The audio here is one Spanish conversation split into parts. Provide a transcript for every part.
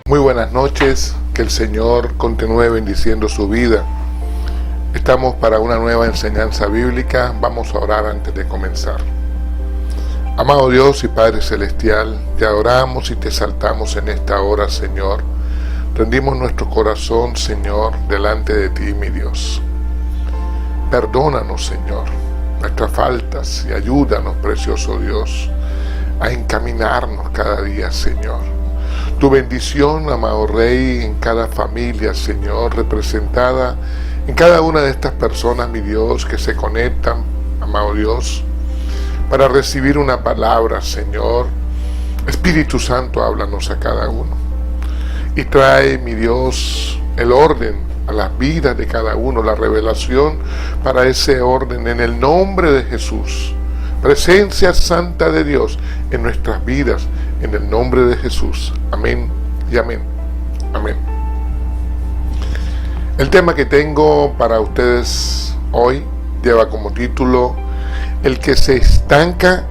Muy buenas noches, que el Señor continúe bendiciendo su vida. Estamos para una nueva enseñanza bíblica. Vamos a orar antes de comenzar. Amado Dios y Padre Celestial, te adoramos y te exaltamos en esta hora, Señor. Rendimos nuestro corazón, Señor, delante de ti, mi Dios. Perdónanos, Señor, nuestras faltas y ayúdanos, precioso Dios, a encaminarnos cada día, Señor. Tu bendición, amado Rey, en cada familia, Señor, representada en cada una de estas personas, mi Dios, que se conectan, amado Dios, para recibir una palabra, Señor. Espíritu Santo, háblanos a cada uno. Y trae, mi Dios, el orden a las vidas de cada uno, la revelación para ese orden, en el nombre de Jesús. Presencia santa de Dios en nuestras vidas, en el nombre de Jesús. Amén y amén. Amén. El tema que tengo para ustedes hoy lleva como título: el que se estanca,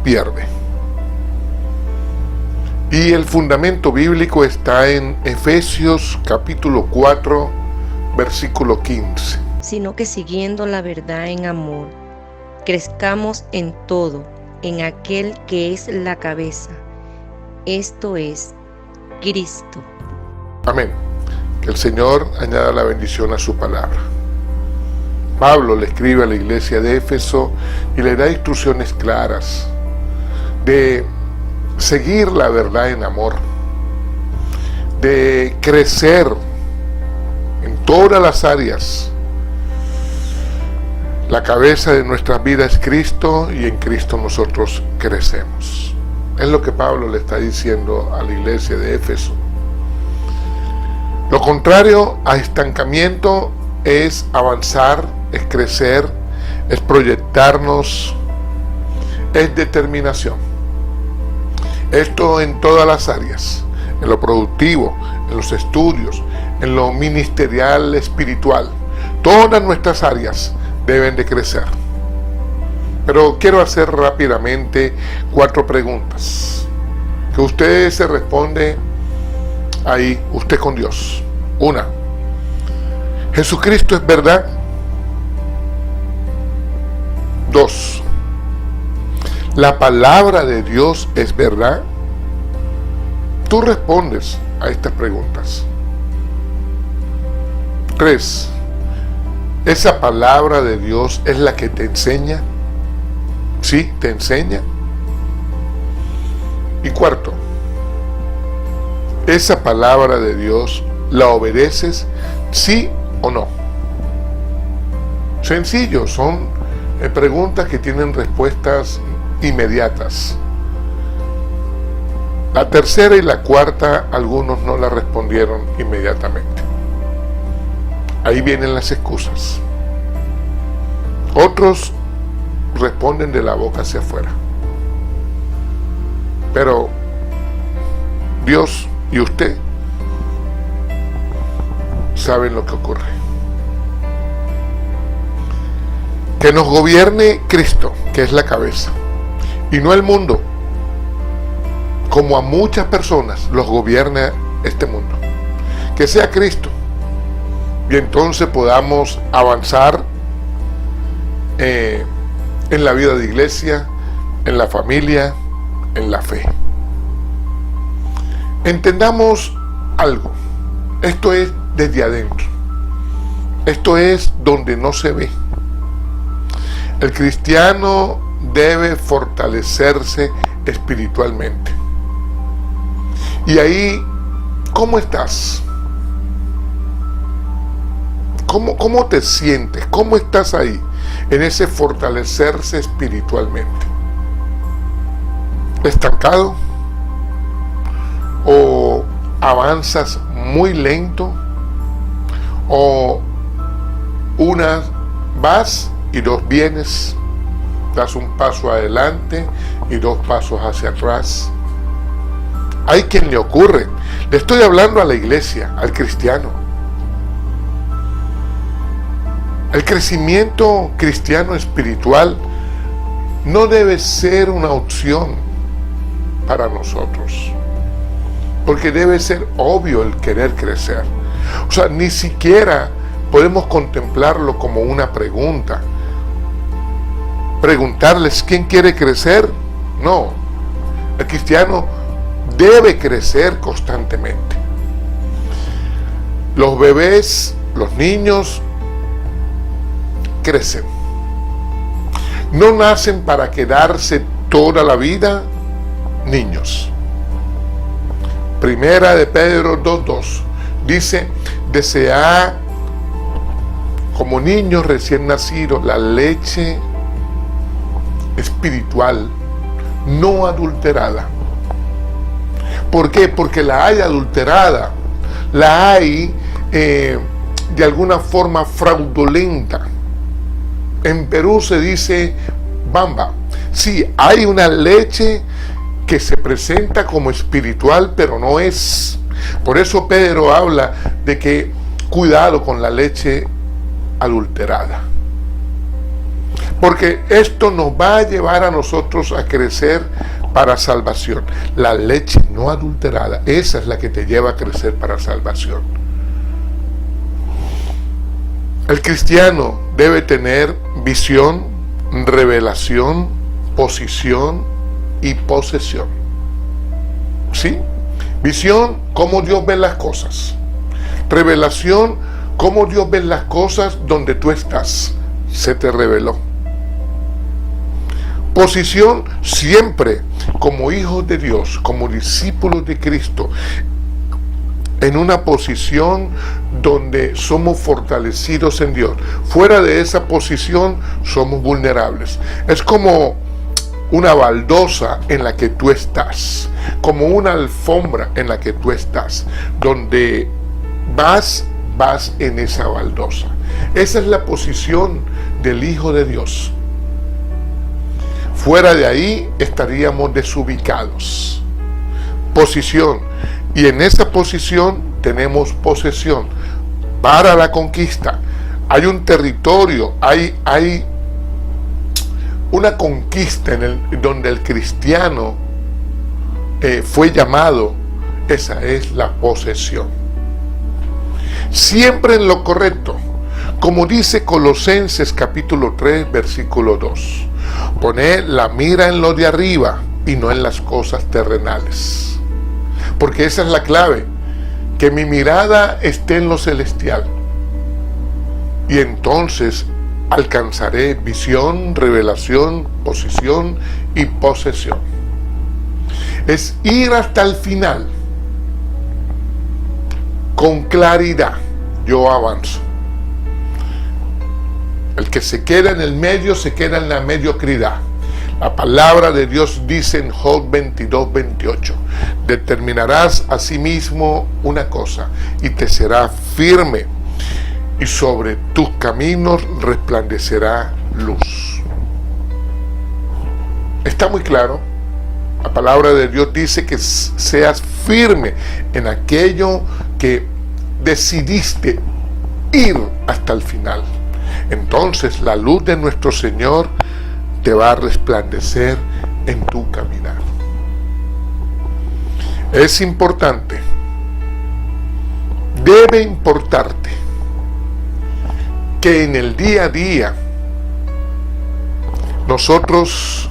pierde. Y el fundamento bíblico está en Efesios capítulo 4, versículo 15. Sino que siguiendo la verdad en amor, crezcamos en todo, en aquel que es la cabeza, esto es, Cristo. Amén. Que el Señor añada la bendición a su palabra. Pablo le escribe a la iglesia de Éfeso y le da instrucciones claras de seguir la verdad en amor, de crecer en todas las áreas. La cabeza de nuestras vidas es Cristo y en Cristo nosotros crecemos. Es lo que Pablo le está diciendo a la iglesia de Éfeso. Lo contrario a estancamiento es avanzar, es crecer, es proyectarnos, es determinación. Esto en todas las áreas, en lo productivo, en los estudios, en lo ministerial, espiritual. Todas nuestras áreas deben de crecer. Pero quiero hacer rápidamente 4 preguntas que usted se responde ahí, usted con Dios. 1. ¿Jesucristo es verdad? 2. ¿La palabra de Dios es verdad? Tú respondes a estas preguntas. 3. ¿Esa palabra de Dios es la que te enseña? ¿Sí? ¿Te enseña? Y 4. ¿Esa palabra de Dios la obedeces? ¿Sí o no? Sencillo, son preguntas que tienen respuestas inmediatas. La tercera y la cuarta, algunos no la respondieron inmediatamente. Ahí vienen las excusas. Otros responden de la boca hacia afuera. Pero Dios y usted saben lo que ocurre. Que nos gobierne Cristo, que es la cabeza, y no el mundo, como a muchas personas los gobierna este mundo. Que sea Cristo, y entonces podamos avanzar en la vida de iglesia, en la familia, en la fe. Entendamos algo. Esto es desde adentro. Esto es donde no se ve. El cristiano debe fortalecerse espiritualmente. Y ahí, ¿cómo estás? ¿Cómo te sientes? ¿Cómo estás ahí? En ese fortalecerse espiritualmente. ¿Estancado? ¿O avanzas muy lento? ¿O vas y 2 vienes? Das un paso adelante y 2 pasos hacia atrás. Hay quien le ocurre. Le estoy hablando a la iglesia, al cristiano. El crecimiento cristiano espiritual no debe ser una opción para nosotros. porque debe ser obvio el querer crecer. O sea, ni siquiera podemos contemplarlo como una pregunta. Preguntarles quién quiere crecer, no. El cristiano debe crecer constantemente. Los bebés, los niños, crecen. No nacen para quedarse toda la vida niños. Primera de Pedro 2:2 dice: desead como niños recién nacidos la leche espiritual no adulterada. ¿Por qué? Porque la hay adulterada, la hay de alguna forma fraudulenta. En Perú se dice bamba. Sí, hay una leche que se presenta como espiritual, pero no es. Por eso Pedro habla de que cuidado con la leche adulterada. Porque esto nos va a llevar a nosotros a crecer para salvación. La leche no adulterada, esa es la que te lleva a crecer para salvación. El cristiano debe tener visión, revelación, posición y posesión. ¿Sí? Visión, cómo Dios ve las cosas. Revelación, cómo Dios ve las cosas donde tú estás. Se te reveló. Posición, siempre como hijos de Dios, como discípulos de Cristo, en una posición donde somos fortalecidos en Dios. Fuera de esa posición somos vulnerables. Es como una baldosa en la que tú estás, como una alfombra en la que tú estás, donde vas en esa baldosa. Esa es la posición del Hijo de Dios. Fuera de ahí estaríamos desubicados. Posición. Y en esa posición tenemos posesión para la conquista. Hay un territorio, hay una conquista donde el cristiano fue llamado. Esa es la posesión. Siempre en lo correcto, como dice Colosenses capítulo 3 versículo 2. Poned la mira en lo de arriba y no en las cosas terrenales. Porque esa es la clave, que mi mirada esté en lo celestial. Y entonces alcanzaré visión, revelación, posición y posesión. Es ir hasta el final. Con claridad yo avanzo. El que se queda en el medio se queda en la mediocridad. La palabra de Dios dice en Job 22:28: determinarás a sí mismo una cosa y te será firme, y sobre tus caminos resplandecerá luz. Está muy claro. La palabra de Dios dice que seas firme en aquello que decidiste ir hasta el final. Entonces la luz de nuestro Señor te va a resplandecer en tu caminar. Es importante, debe importarte, que en el día a día nosotros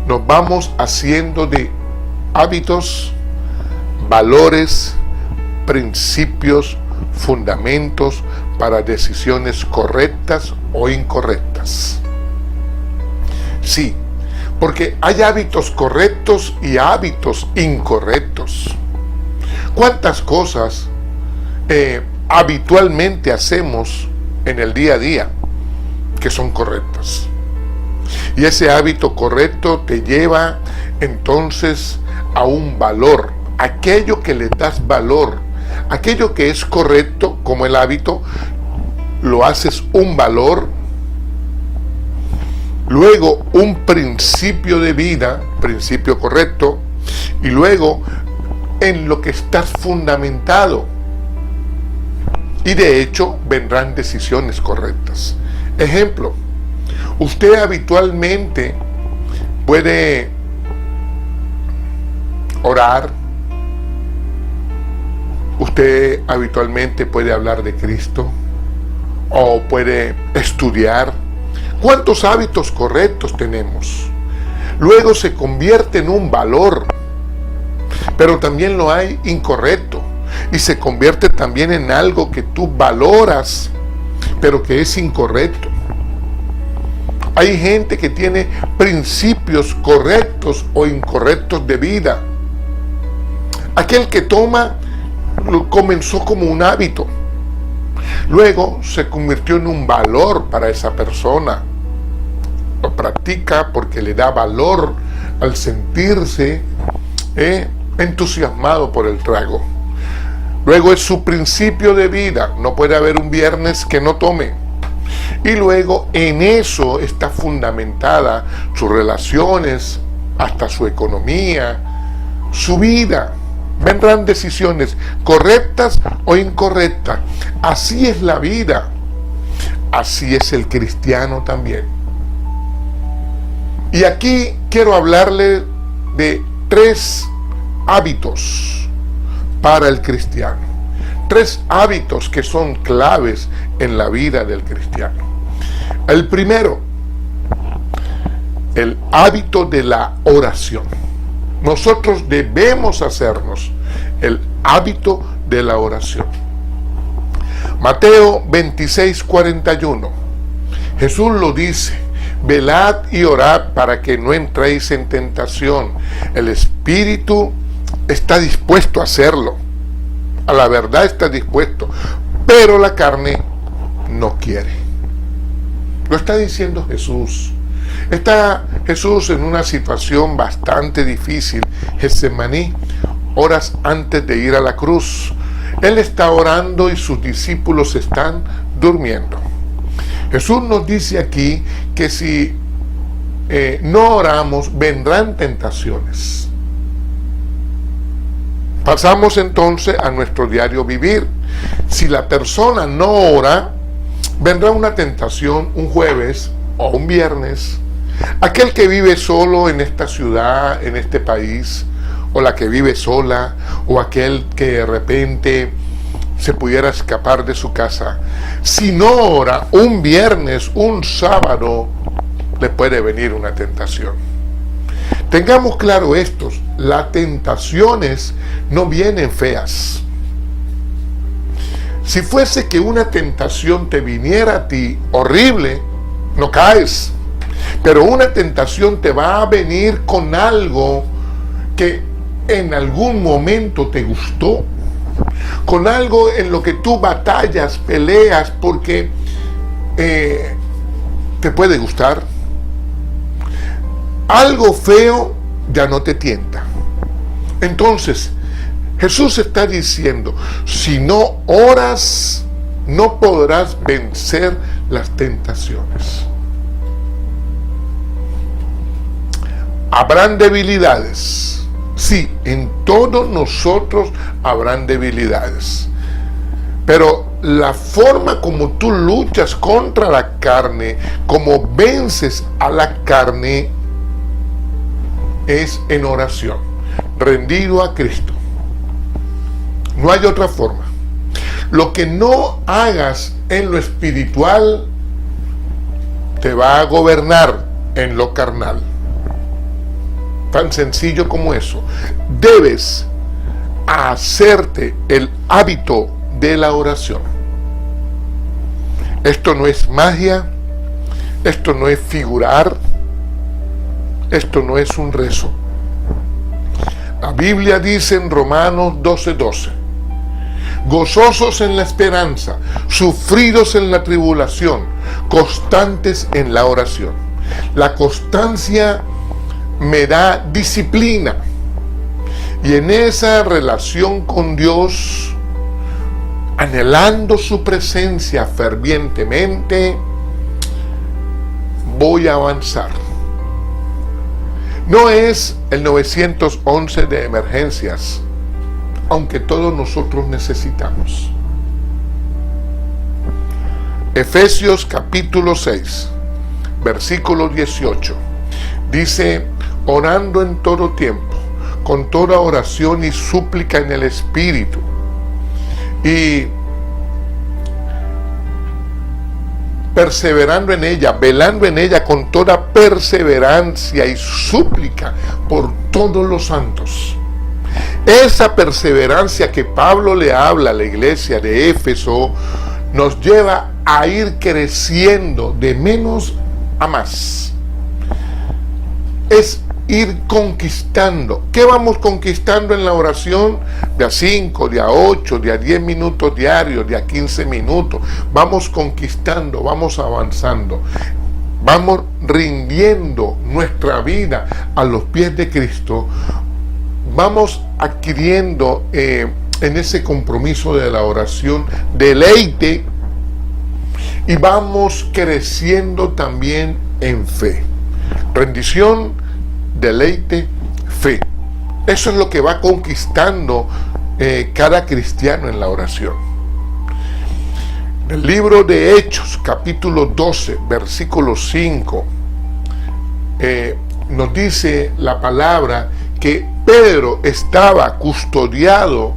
nos vamos haciendo de hábitos, valores, principios, fundamentos para decisiones correctas o incorrectas. Sí, porque hay hábitos correctos y hábitos incorrectos. ¿Cuántas cosas habitualmente hacemos en el día a día que son correctas? Y ese hábito correcto te lleva entonces a un valor, aquello que le das valor, aquello que es correcto como el hábito, lo haces un valor, luego un principio de vida, principio correcto, y luego en lo que estás fundamentado. Y de hecho vendrán decisiones correctas. Ejemplo, usted habitualmente puede orar, Usted habitualmente puede hablar de Cristo o puede estudiar. ¿Cuántos hábitos correctos tenemos? Luego se convierte en un valor, pero también lo hay incorrecto y se convierte también en algo que tú valoras, pero que es incorrecto. Hay gente que tiene principios correctos o incorrectos de vida. Aquel que toma comenzó como un hábito, luego se convirtió en un valor para esa persona. Lo practica porque le da valor al sentirse entusiasmado por el trago. Luego es su principio de vida. No puede haber un viernes que no tome. Y luego en eso está fundamentada sus relaciones, hasta su economía, su vida. Vendrán decisiones correctas o incorrectas. Así es la vida. Así es el cristiano también. Y aquí quiero hablarle de 3 hábitos para el cristiano. 3 hábitos que son claves en la vida del cristiano. El primero, el hábito de la oración. Nosotros debemos hacernos el hábito de la oración. Mateo 26:41. Jesús lo dice: velad y orad para que no entréis en tentación. El espíritu está dispuesto a hacerlo. A la verdad está dispuesto, pero la carne no quiere. Lo está diciendo Jesús. Está Jesús en una situación bastante difícil, Getsemaní, horas antes de ir a la cruz. Él está orando y sus discípulos están durmiendo. Jesús nos dice aquí que si no oramos, vendrán tentaciones. Pasamos entonces a nuestro diario vivir. Si la persona no ora, vendrá una tentación un jueves o un viernes. Aquel que vive solo en esta ciudad, en este país, o la que vive sola, o aquel que de repente se pudiera escapar de su casa, si no ora un viernes, un sábado, le puede venir una tentación. Tengamos claro esto: las tentaciones no vienen feas. Si fuese que una tentación te viniera a ti horrible, no caes. Pero una tentación te va a venir con algo que en algún momento te gustó, con algo en lo que tú batallas, peleas, porque te puede gustar. Algo feo ya no te tienta. Entonces, Jesús está diciendo: si no oras, no podrás vencer las tentaciones. Habrán debilidades. Sí, en todos nosotros habrán debilidades. Pero la forma como tú luchas contra la carne, como vences a la carne, es en oración, rendido a Cristo. No hay otra forma. Lo que no hagas en lo espiritual te va a gobernar en lo carnal. Tan sencillo como eso. Debes hacerte el hábito de la oración. Esto no es magia, esto no es figurar, esto no es un rezo. La Biblia dice en Romanos 12:12: gozosos en la esperanza, sufridos en la tribulación, constantes en la oración. La constancia me da disciplina, y en esa relación con Dios, anhelando su presencia fervientemente, voy a avanzar. No es el 911 de emergencias, aunque todos nosotros necesitamos. Efesios capítulo 6, versículo 18, dice: orando en todo tiempo, con toda oración y súplica en el Espíritu, y perseverando en ella, velando en ella con toda perseverancia y súplica por todos los santos. Esa perseverancia que Pablo le habla a la iglesia de Éfeso nos lleva a ir creciendo de menos a más. Es ir conquistando. ¿Qué vamos conquistando en la oración? De a 5, de a 8, de a 10 minutos diarios, de a 15 minutos. Vamos conquistando, vamos avanzando. Vamos rindiendo nuestra vida a los pies de Cristo. Vamos adquiriendo en ese compromiso de la oración deleite y vamos creciendo también en fe. Rendición, deleite, fe. Eso es lo que va conquistando cada cristiano en la oración. En el libro de Hechos, capítulo 12, versículo 5, nos dice la palabra que Pedro estaba custodiado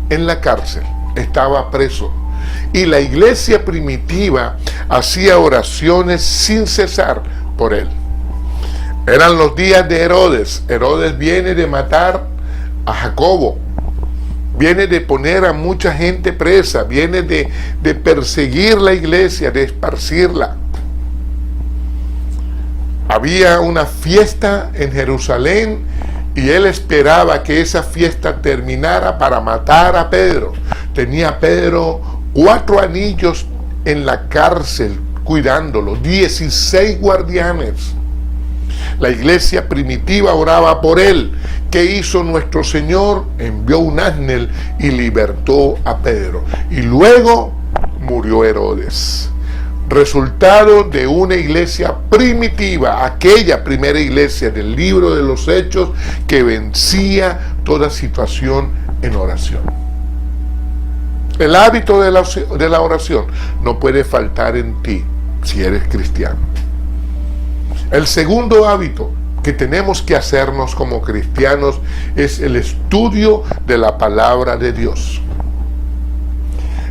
en la cárcel, estaba preso. Y la iglesia primitiva hacía oraciones sin cesar por él. Eran los días de Herodes. Herodes viene de matar a Jacobo. Viene de poner a mucha gente presa. Viene de perseguir la iglesia, de esparcirla. Había una fiesta en Jerusalén y él esperaba que esa fiesta terminara para matar a Pedro. Tenía Pedro 4 anillos en la cárcel cuidándolo, 16 guardianes. La iglesia primitiva oraba por él. ¿Qué hizo nuestro Señor? Envió un ángel y libertó a Pedro. Y luego murió Herodes. Resultado de una iglesia primitiva, aquella primera iglesia del libro de los Hechos que vencía toda situación en oración. El hábito de la oración no puede faltar en ti si eres cristiano. El segundo hábito que tenemos que hacernos como cristianos es el estudio de la palabra de Dios.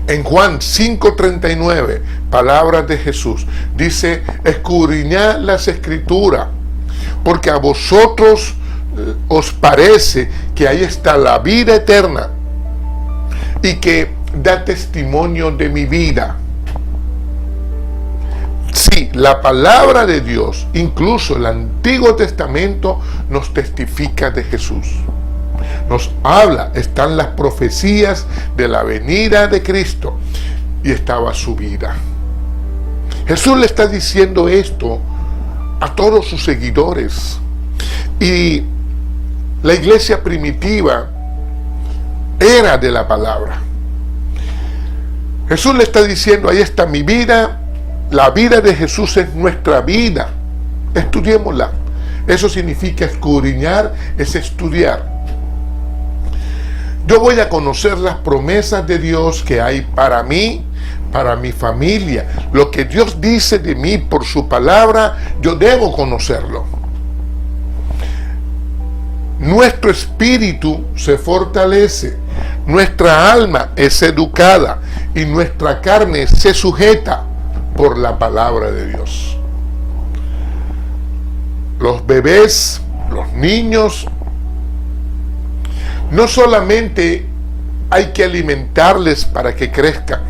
En Juan 5:39, palabras de Jesús, dice: escudriñad las escrituras, porque a vosotros os parece que ahí está la vida eterna y que da testimonio de mi vida. Sí, la palabra de Dios, incluso el Antiguo Testamento, nos testifica de Jesús. Nos habla, están las profecías de la venida de Cristo y estaba su vida. Jesús le está diciendo esto a todos sus seguidores. Y la iglesia primitiva era de la palabra. Jesús le está diciendo: ahí está mi vida. La vida de Jesús es nuestra vida. Estudiémosla. Eso significa escudriñar, es estudiar. Yo voy a conocer las promesas de Dios que hay para mí, para mi familia. Lo que Dios dice de mí por su palabra, yo debo conocerlo. Nuestro espíritu se fortalece, nuestra alma es educada y nuestra carne se sujeta por la palabra de Dios. Los bebés, los niños, no solamente hay que alimentarles para que crezcan.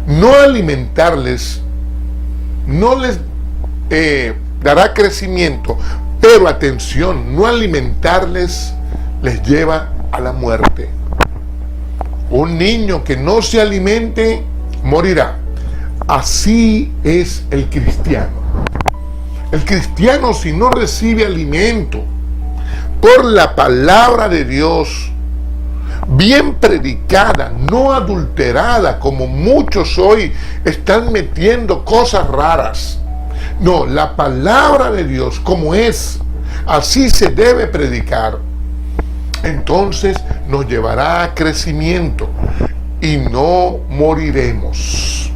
No alimentarles no les dará crecimiento, pero atención, no alimentarles les lleva a la muerte. Un niño que no se alimente morirá. Así es el cristiano. El cristiano, si no recibe alimento por la palabra de Dios, bien predicada, no adulterada, como muchos hoy están metiendo cosas raras. No, la palabra de Dios como es, así se debe predicar. Entonces nos llevará a crecimiento y no moriremos.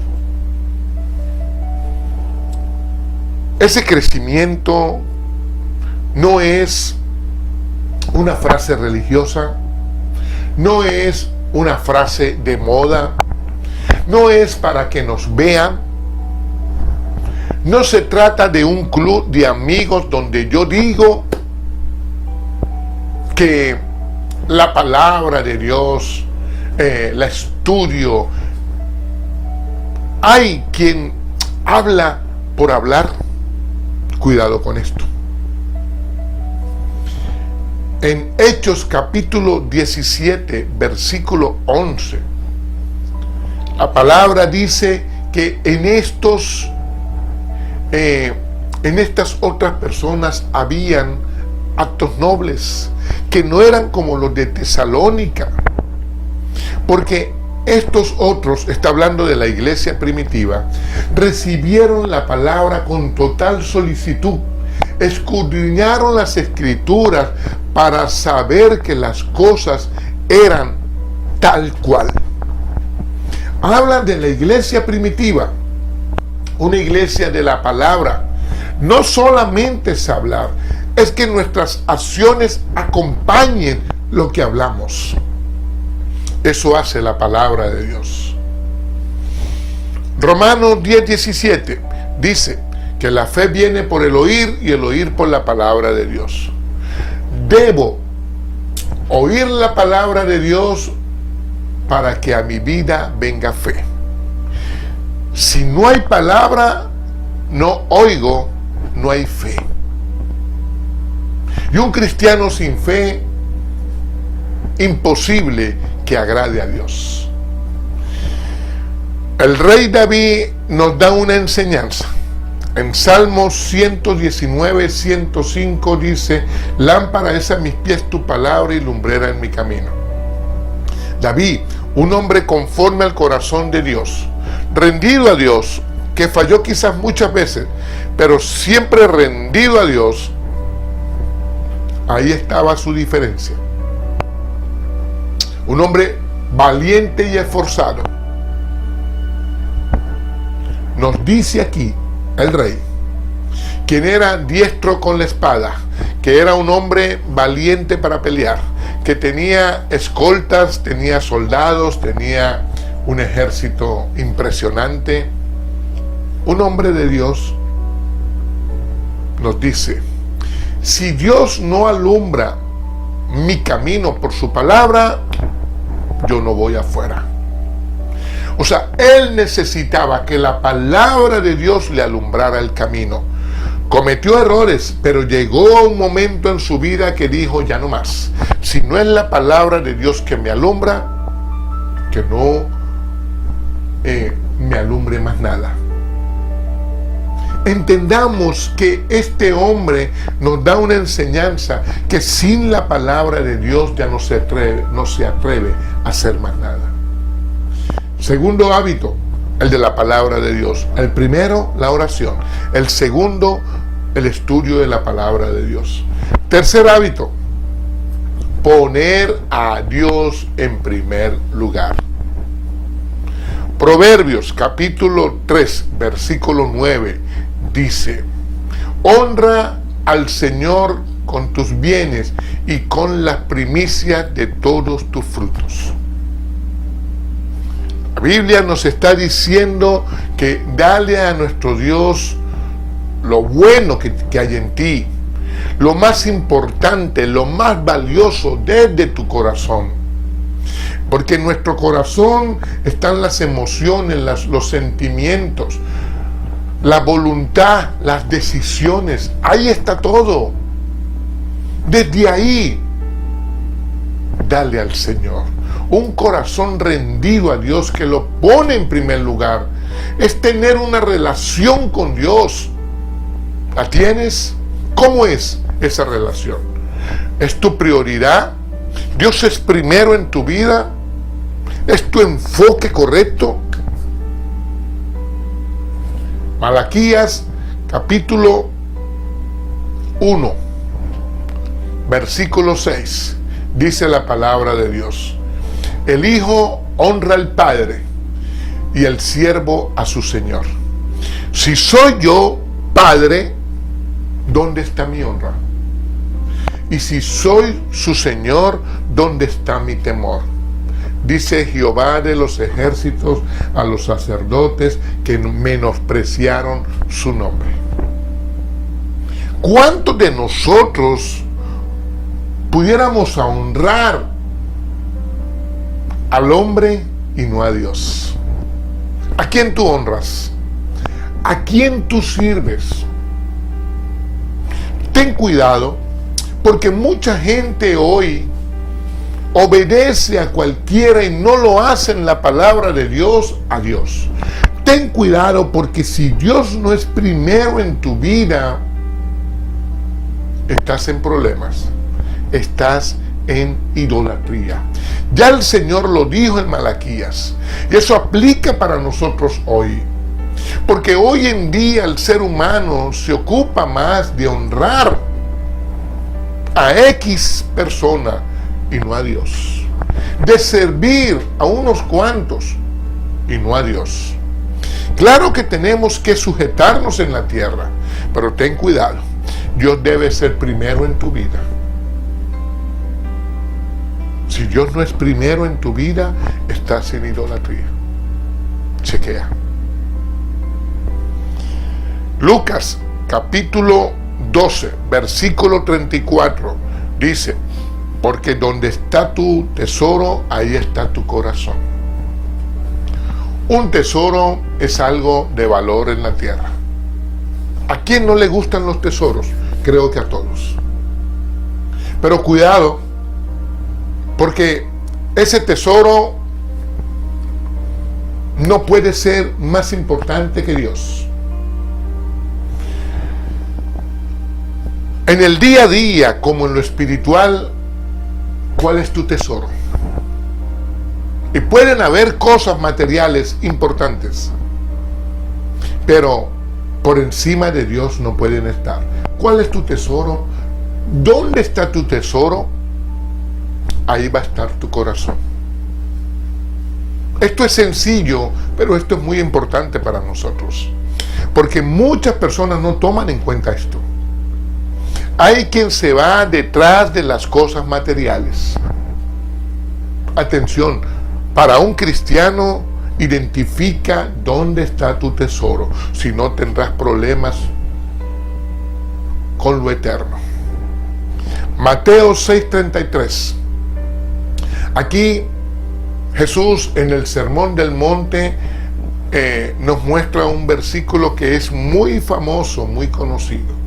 Ese crecimiento no es una frase religiosa, no es una frase de moda, no es para que nos vean. No se trata de un club de amigos donde yo digo que la palabra de Dios la estudio. Hay quien habla por hablar. Cuidado con esto. En Hechos capítulo 17, versículo 11, la palabra dice que en estas otras personas habían actos nobles que no eran como los de Tesalónica, porque estos otros, está hablando de la iglesia primitiva, recibieron la palabra con total solicitud, escudriñaron las escrituras para saber que las cosas eran tal cual. Hablan de la iglesia primitiva, una iglesia de la palabra. No solamente es hablar, es que nuestras acciones acompañen lo que hablamos. Eso hace la palabra de Dios. Romanos 10:17 dice que la fe viene por el oír y el oír por la palabra de Dios. Debo oír la palabra de Dios para que a mi vida venga fe. Si no hay palabra, no oigo, no hay fe. Y un cristiano sin fe, imposible que agrade a Dios. El rey David nos da una enseñanza. En Salmos 119, 105 dice: lámpara es a mis pies tu palabra y lumbrera en mi camino. David, un hombre conforme al corazón de Dios, rendido a Dios, que falló quizás muchas veces, pero siempre rendido a Dios. Ahí estaba su diferencia. Un hombre valiente y esforzado. Nos dice aquí el rey, quien era diestro con la espada, que era un hombre valiente para pelear, que tenía escoltas, tenía soldados, tenía un ejército impresionante. Un hombre de Dios nos dice: si Dios no alumbra mi camino por su palabra, yo no voy afuera. O sea, él necesitaba que la palabra de Dios le alumbrara el camino. Cometió errores, pero llegó un momento en su vida que dijo: ya no más. Si no es la palabra de Dios que me alumbra, que no me alumbre más nada. Entendamos que este hombre nos da una enseñanza que sin la palabra de Dios ya no se atreve a hacer más nada. Segundo hábito, el de la palabra de Dios. El primero, la oración. El segundo, el estudio de la palabra de Dios. Tercer hábito, poner a Dios en primer lugar. Proverbios capítulo 3, versículo 9 dice: honra al Señor con tus bienes y con las primicias de todos tus frutos. La Biblia nos está diciendo que dale a nuestro Dios lo bueno que hay en ti, lo más importante, lo más valioso desde tu corazón. Porque en nuestro corazón están las emociones, los sentimientos, la voluntad, las decisiones. Ahí está todo. Desde ahí, dale al Señor. Un corazón rendido a Dios que lo pone en primer lugar. Es tener una relación con Dios. ¿La tienes? ¿Cómo es esa relación? ¿Es tu prioridad? ¿Dios es primero en tu vida? ¿Es tu enfoque correcto? Malaquías capítulo 1, versículo 6, dice la palabra de Dios: el hijo honra al padre y el siervo a su señor. Si soy yo padre, ¿dónde está mi honra? Y si soy su señor, ¿dónde está mi temor? dice Jehová de los ejércitos a los sacerdotes que menospreciaron su nombre. ¿Cuántos de nosotros pudiéramos honrar al hombre y no a Dios? ¿A quién tú honras? ¿A quién tú sirves? Ten cuidado, porque mucha gente hoy obedece a cualquiera y no lo hace en la palabra de Dios a Dios. Ten cuidado, porque si Dios no es primero en tu vida, estás en problemas, estás en idolatría. Ya el Señor lo dijo en Malaquías, y eso aplica para nosotros hoy. Porque hoy en día el ser humano se ocupa más de honrar a X persona y no a Dios, de servir a unos cuantos y no a Dios. Claro que tenemos que sujetarnos en la tierra, pero ten cuidado, Dios debe ser primero en tu vida. Si Dios no es primero en tu vida, estás en idolatría. Chequea. Lucas capítulo 12, versículo 34, dice: porque donde está tu tesoro, ahí está tu corazón. Un tesoro es algo de valor en la tierra. ¿A quién no le gustan los tesoros? Creo que a todos. Pero cuidado, porque ese tesoro no puede ser más importante que Dios. En el día a día, como en lo espiritual, ¿cuál es tu tesoro? Y pueden haber cosas materiales importantes, pero por encima de Dios no pueden estar. ¿Cuál es tu tesoro? ¿Dónde está tu tesoro? Ahí va a estar tu corazón. Esto es sencillo, pero esto es muy importante para nosotros, porque muchas personas no toman en cuenta esto. Hay quien se va detrás de las cosas materiales. Atención, para un cristiano, identifica dónde está tu tesoro, si no tendrás problemas con lo eterno. Mateo 6:33. Aquí Jesús en el Sermón del Monte nos muestra un versículo que es muy famoso, muy conocido.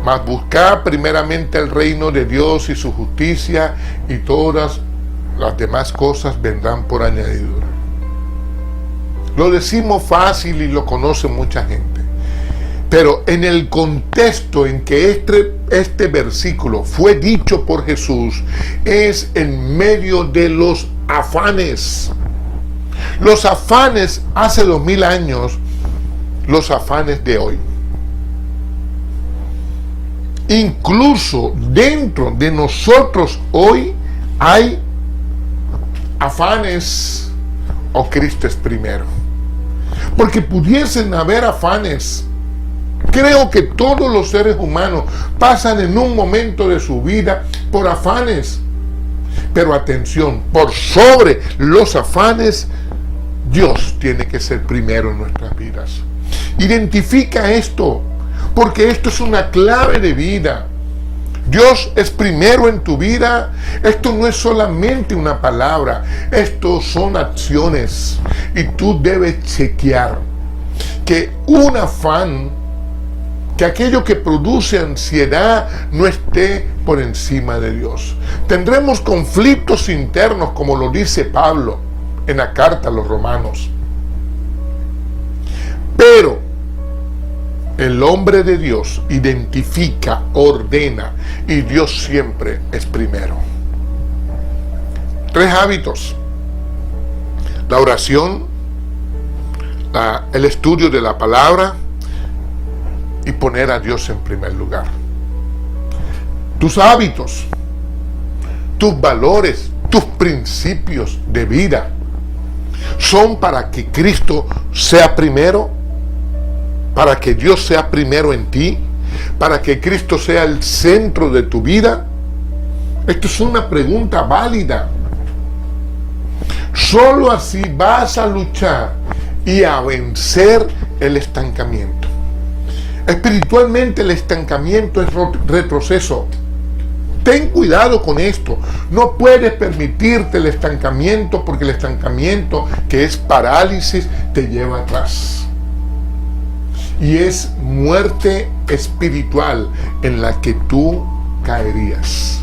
Mas buscad primeramente el reino de Dios y su justicia, y todas las demás cosas vendrán por añadidura. Lo decimos fácil y lo conoce mucha gente, pero en el contexto en que este versículo fue dicho por Jesús, es en medio de los afanes. Los afanes hace 2000 años, los afanes de hoy. Incluso dentro de nosotros hoy hay afanes, o Cristo es primero. Porque pudiesen haber afanes. Creo que todos los seres humanos pasan en un momento de su vida por afanes. Pero atención, por sobre los afanes, Dios tiene que ser primero en nuestras vidas. Identifica esto, porque esto es una clave de vida. Dios es primero en tu vida. Esto no es solamente una palabra, esto son acciones. Y tú debes chequear que un afán, que aquello que produce ansiedad no esté por encima de Dios. Tendremos conflictos internos, como lo dice Pablo en la carta a los Romanos. Pero el hombre de Dios identifica, ordena, y Dios siempre es primero. 3 hábitos: la oración, el estudio de la palabra y poner a Dios en primer lugar. Tus hábitos, tus valores, tus principios de vida son para que Cristo sea primero, para que Dios sea primero en ti, para que Cristo sea el centro de tu vida. Esto es una pregunta válida. Solo así vas a luchar y a vencer el estancamiento. Espiritualmente el estancamiento es retroceso. Ten cuidado con esto. No puedes permitirte el estancamiento, porque el estancamiento, que es parálisis, te lleva atrás. Y es muerte espiritual en la que tú caerías.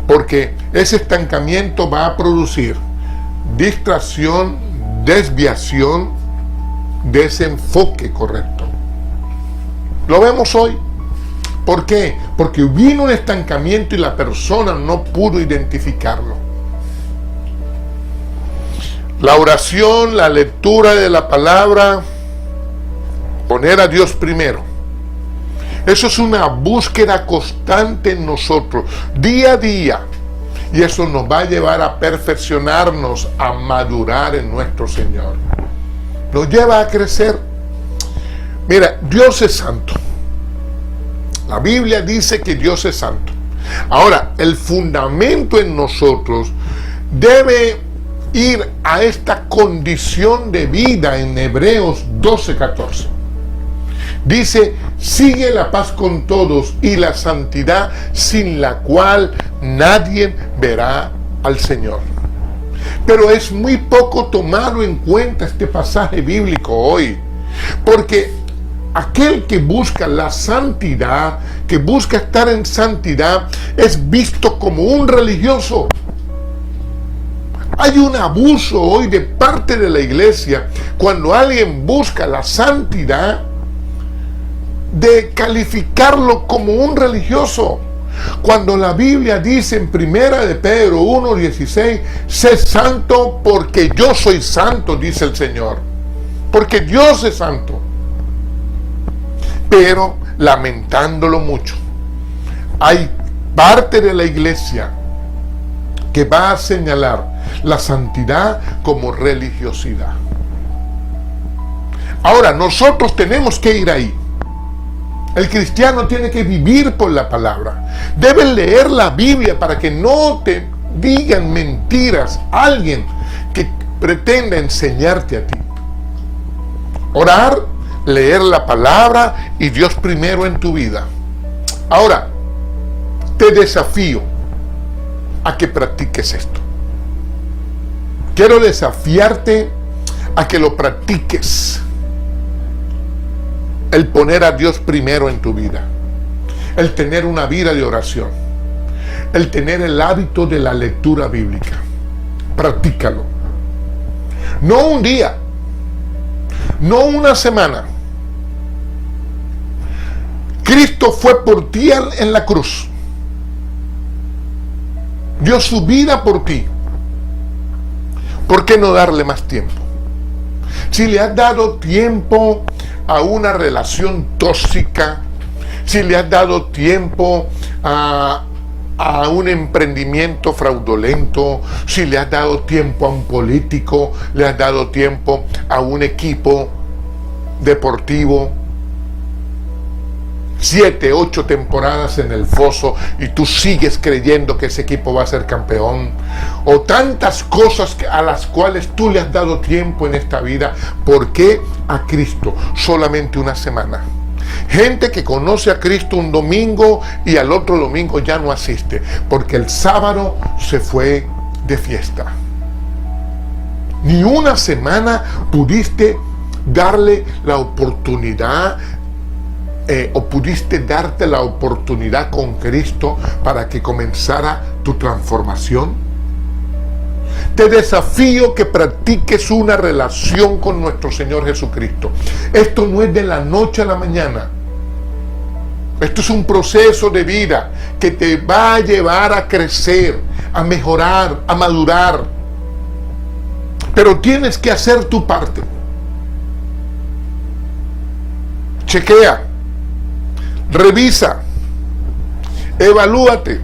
Porque ese estancamiento va a producir distracción, desviación, desenfoque correcto. Lo vemos hoy. ¿Por qué? Porque vino un estancamiento y la persona no pudo identificarlo. La oración, la lectura de la palabra, poner a Dios primero. Eso es una búsqueda constante en nosotros, día a día. Y eso nos va a llevar a perfeccionarnos, a madurar en nuestro Señor. Nos lleva a crecer. Mira, Dios es santo. La Biblia dice que Dios es santo. Ahora, el fundamento en nosotros debe ir a esta condición de vida en Hebreos 12:14. Dice, sigue la paz con todos y la santidad, sin la cual nadie verá al Señor. Pero es muy poco tomado en cuenta este pasaje bíblico hoy, porque aquel que busca la santidad, que busca estar en santidad, es visto como un religioso. Hay un abuso hoy de parte de la iglesia cuando alguien busca la santidad, de calificarlo como un religioso. Cuando la Biblia dice en 1 de Pedro 1:16, sé santo porque yo soy santo, dice el Señor. Porque Dios es santo. Pero, lamentándolo mucho, hay parte de la iglesia que va a señalar la santidad como religiosidad. Ahora, nosotros tenemos que ir ahí. El cristiano tiene que vivir por la palabra. Deben leer la Biblia para que no te digan mentiras alguien que pretenda enseñarte a ti. Orar, leer la palabra y Dios primero en tu vida. Ahora, te desafío a que practiques esto. Quiero desafiarte a que lo practiques. El poner a Dios primero en tu vida. El tener una vida de oración. El tener el hábito de la lectura bíblica. Practícalo. No un día. No una semana. Cristo fue por ti en la cruz. Dio su vida por ti. ¿Por qué no darle más tiempo? Si le has dado tiempo a una relación tóxica, si le has dado tiempo a un emprendimiento fraudulento, si le has dado tiempo a un político, le has dado tiempo a un equipo deportivo, 7, 8 temporadas en el foso y tú sigues creyendo que ese equipo va a ser campeón, o tantas cosas a las cuales tú le has dado tiempo en esta vida. ¿Por qué a Cristo solamente una semana? Gente que conoce a Cristo un domingo y al otro domingo ya no asiste, porque el sábado se fue de fiesta. Ni una semana pudiste darle la oportunidad o pudiste darte la oportunidad con Cristo para que comenzara tu transformación. Te desafío que practiques una relación con nuestro Señor Jesucristo. Esto no es de la noche a la mañana. Esto es un proceso de vida que te va a llevar a crecer, a mejorar, a madurar. Pero tienes que hacer tu parte. Chequea. Revisa, evalúate.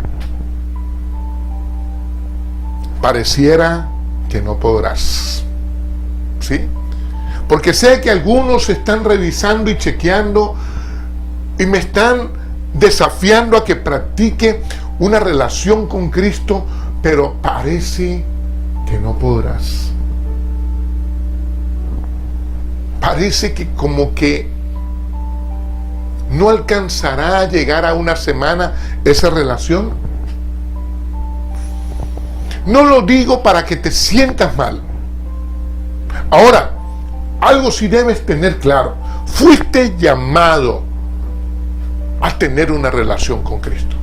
Pareciera que no podrás, ¿sí? Porque sé que algunos están revisando y chequeando y me están desafiando a que practique una relación con Cristo, pero parece que no podrás. parece que como que no alcanzará a llegar a una semana esa relación. No lo digo para que te sientas mal. Ahora, algo sí debes tener claro. Fuiste llamado a tener una relación con Cristo.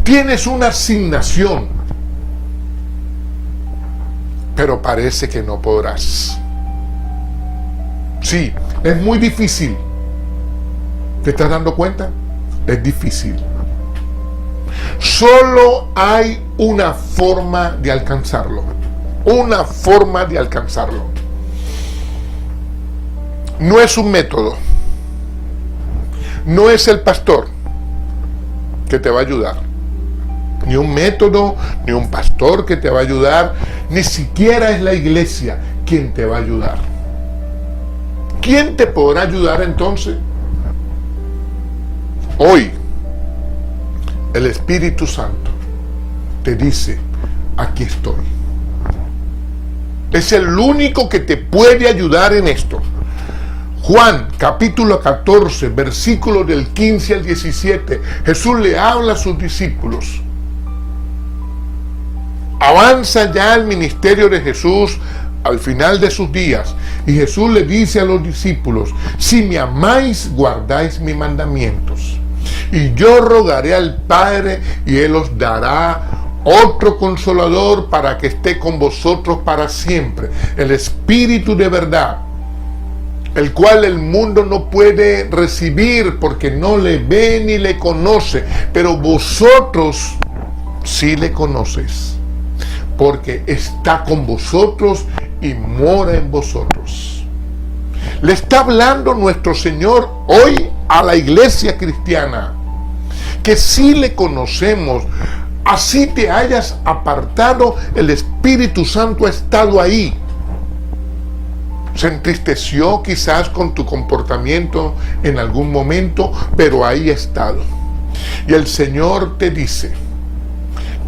Tienes una asignación, pero parece que no podrás. Sí, es muy difícil. ¿Te estás dando cuenta? Es difícil. Solo hay una forma de alcanzarlo. Una forma de alcanzarlo. No es un método. No es el pastor que te va a ayudar. Ni un método, ni un pastor que te va a ayudar. Ni siquiera es la iglesia quien te va a ayudar. ¿Quién te podrá ayudar entonces? Hoy, el Espíritu Santo te dice, aquí estoy. Es el único que te puede ayudar en esto. Juan, capítulo 14, versículos del 15 al 17, Jesús le habla a sus discípulos. Avanza ya el ministerio de Jesús al final de sus días, y Jesús le dice a los discípulos, si me amáis, guardáis mis mandamientos. Y yo rogaré al Padre, y Él os dará otro consolador para que esté con vosotros para siempre, el Espíritu de verdad, el cual el mundo no puede recibir porque no le ve ni le conoce, pero vosotros sí le conoces, porque está con vosotros y mora en vosotros. Le está hablando nuestro Señor hoy a la iglesia cristiana, que sí le conocemos. Así te hayas apartado, el Espíritu Santo ha estado ahí. Se entristeció quizás con tu comportamiento en algún momento, pero ahí ha estado. Y el Señor te dice,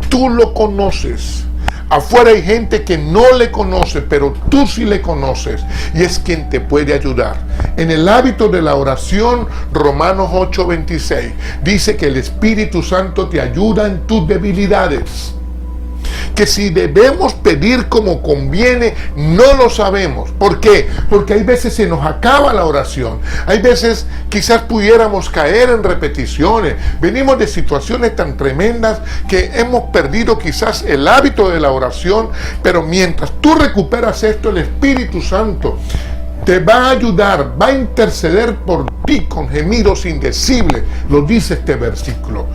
tú lo conoces. Afuera hay gente que no le conoce, pero tú sí le conoces, y es quien te puede ayudar. En el hábito de la oración, Romanos 8:26, dice que el Espíritu Santo te ayuda en tus debilidades. Que si debemos pedir como conviene, no lo sabemos. ¿Por qué? Porque hay veces se nos acaba la oración. Hay veces quizás pudiéramos caer en repeticiones. Venimos de situaciones tan tremendas que hemos perdido quizás el hábito de la oración. Pero mientras tú recuperas esto, el Espíritu Santo te va a ayudar, va a interceder por ti con gemidos indecibles. Lo dice este versículo.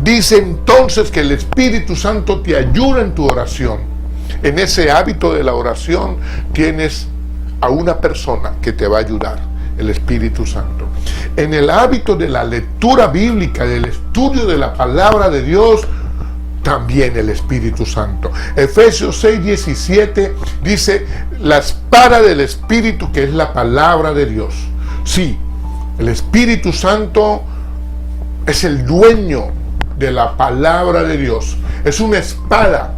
Dice entonces que el Espíritu Santo te ayuda en tu oración. En ese hábito de la oración tienes a una persona que te va a ayudar, el Espíritu Santo. En el hábito de la lectura bíblica, del estudio de la palabra de Dios, también el Espíritu Santo. Efesios 6:17 dice, la espada del Espíritu, que es la palabra de Dios. Sí, el Espíritu Santo es el dueño de la palabra de Dios. Es una espada.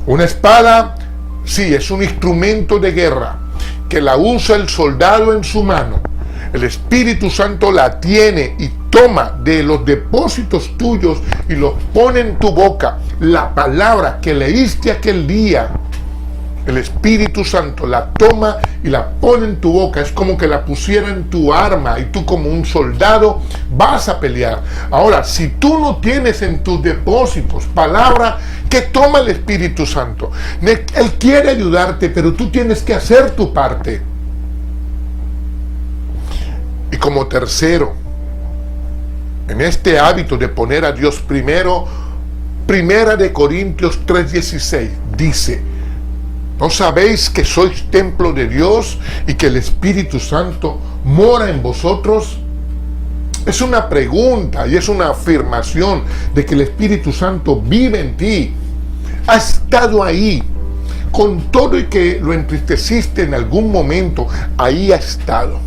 Una espada, sí, es un instrumento de guerra que la usa el soldado en su mano. El Espíritu Santo la tiene y toma de los depósitos tuyos y los pone en tu boca. La palabra que leíste aquel día, el Espíritu Santo la toma y la pone en tu boca. Es como que la pusiera en tu arma y tú, como un soldado, vas a pelear. Ahora, si tú no tienes en tus depósitos palabra, ¿qué toma el Espíritu Santo? Él quiere ayudarte, pero tú tienes que hacer tu parte. Y como tercero, en este hábito de poner a Dios primero, Primera de Corintios 3:16 dice, ¿no sabéis que sois templo de Dios y que el Espíritu Santo mora en vosotros? Es una pregunta y es una afirmación de que el Espíritu Santo vive en ti. Ha estado ahí. Con todo y que lo entristeciste en algún momento, ahí ha estado.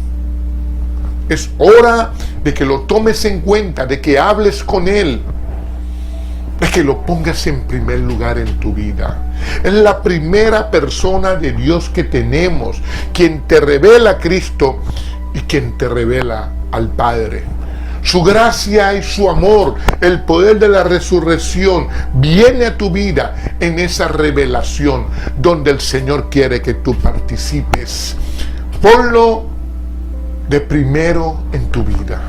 Es hora de que lo tomes en cuenta, de que hables con Él, de que lo pongas en primer lugar en tu vida. Es la primera persona de Dios que tenemos, quien te revela a Cristo y quien te revela al Padre. Su gracia y su amor, el poder de la resurrección, viene a tu vida en esa revelación donde el Señor quiere que tú participes. Ponlo de primero en tu vida.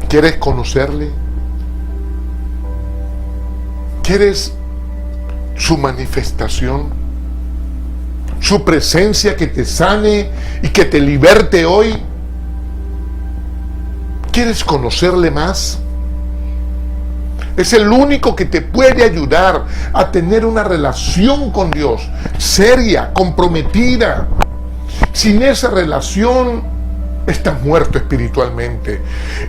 ¿Quieres conocerle? ¿Quieres su manifestación? ¿Su presencia que te sane y que te liberte hoy? ¿Quieres conocerle más? Es el único que te puede ayudar a tener una relación con Dios seria, comprometida. Sin esa relación estás muerto espiritualmente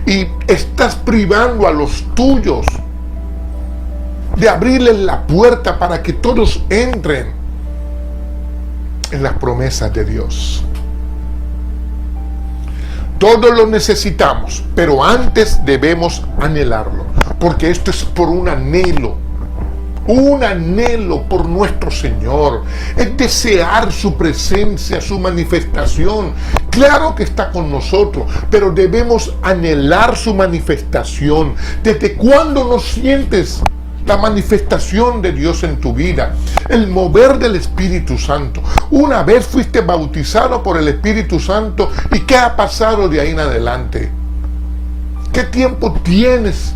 y estás privando a los tuyos de abrirles la puerta para que todos entren en las promesas de Dios. Todos lo necesitamos, pero antes debemos anhelarlo, porque esto es por un anhelo por nuestro Señor. Es desear su presencia, su manifestación. Claro que está con nosotros, pero debemos anhelar su manifestación. ¿Desde cuándo no sientes la manifestación de Dios en tu vida? El mover del Espíritu Santo. Una vez fuiste bautizado por el Espíritu Santo, ¿y qué ha pasado de ahí en adelante? ¿Qué tiempo tienes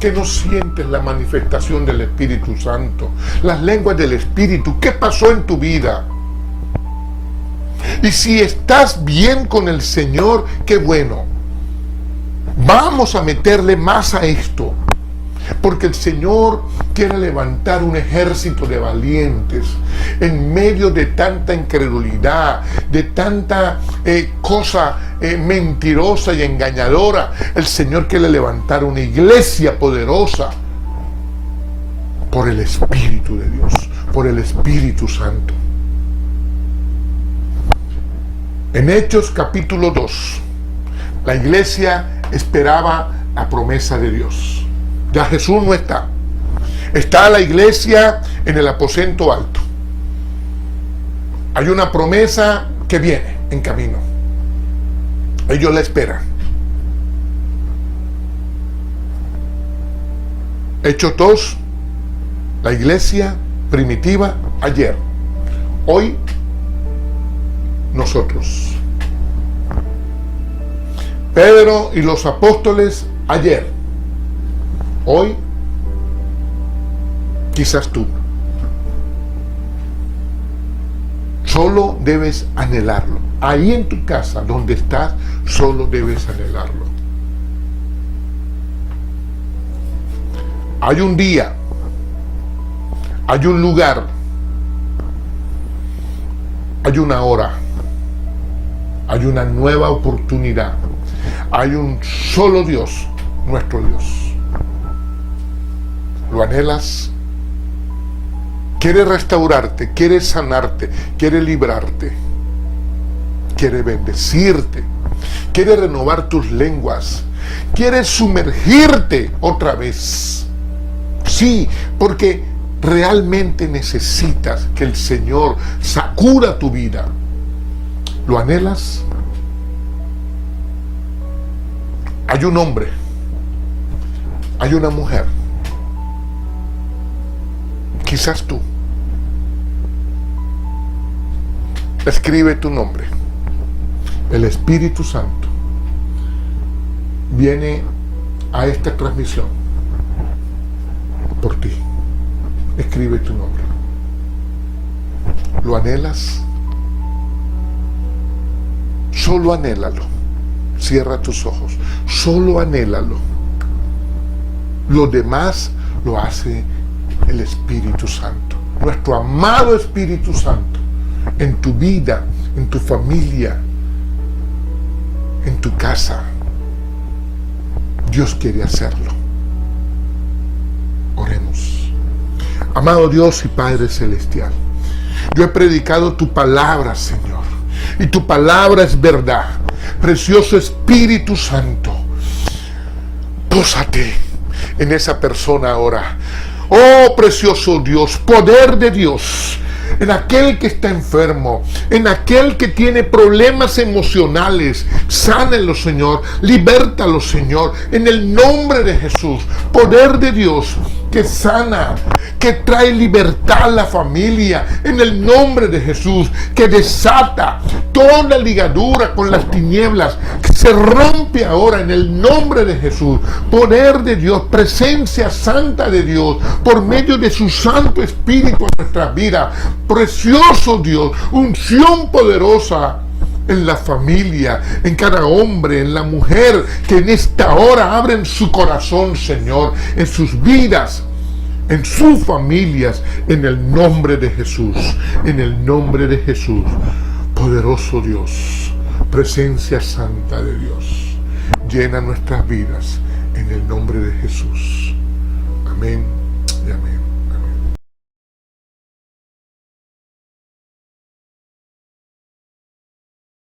que no sientes la manifestación del Espíritu Santo? Las lenguas del Espíritu. ¿Qué pasó en tu vida? Y si estás bien con el Señor, qué bueno. Vamos a meterle más a esto, porque el Señor quiere levantar un ejército de valientes en medio de tanta incredulidad, de tanta cosa mentirosa y engañadora. El Señor quiere levantar una iglesia poderosa por el Espíritu de Dios, por el Espíritu Santo. En Hechos capítulo 2, la iglesia esperaba la promesa de Dios. Ya Jesús no está. Está la iglesia en el aposento alto. Hay una promesa que viene en camino. Ellos la esperan. Hechos 2, la iglesia primitiva ayer. Hoy, nosotros. Pedro y los apóstoles ayer. Hoy, quizás tú. Solo debes anhelarlo. Ahí en tu casa, donde estás, solo debes anhelarlo. Hay un día, hay un lugar, hay una hora, hay una nueva oportunidad. Hay un solo Dios, nuestro Dios. ¿Lo anhelas? Quiere restaurarte, quiere sanarte, quiere librarte, quiere bendecirte, quiere renovar tus lenguas, quiere sumergirte otra vez. Sí, porque realmente necesitas que el Señor sacuda tu vida. ¿Lo anhelas? Hay un hombre, hay una mujer. Quizás tú. Escribe tu nombre. El Espíritu Santo viene a esta transmisión por ti. Escribe tu nombre. ¿Lo anhelas? Solo anhélalo. Cierra tus ojos. Solo anhélalo. Lo demás lo hace el Espíritu Santo, nuestro amado Espíritu Santo, en tu vida, en tu familia, en tu casa. Dios quiere hacerlo. Oremos. Amado Dios y Padre Celestial, yo he predicado tu palabra, Señor, y tu palabra es verdad. Precioso Espíritu Santo, pósate en esa persona ahora. Oh, precioso Dios, poder de Dios, en aquel que está enfermo, en aquel que tiene problemas emocionales, sánelo, Señor, libértalo, Señor, en el nombre de Jesús. Poder de Dios que sana, que trae libertad a la familia, en el nombre de Jesús, que desata toda ligadura con las tinieblas, que se rompe ahora en el nombre de Jesús. Poder de Dios, presencia santa de Dios, por medio de su Santo Espíritu en nuestras vidas. Precioso Dios, unción poderosa en la familia, en cada hombre, en la mujer, que en esta hora abren su corazón, Señor, en sus vidas, en sus familias, en el nombre de Jesús, en el nombre de Jesús. Poderoso Dios, presencia santa de Dios, llena nuestras vidas en el nombre de Jesús. Amén y amén.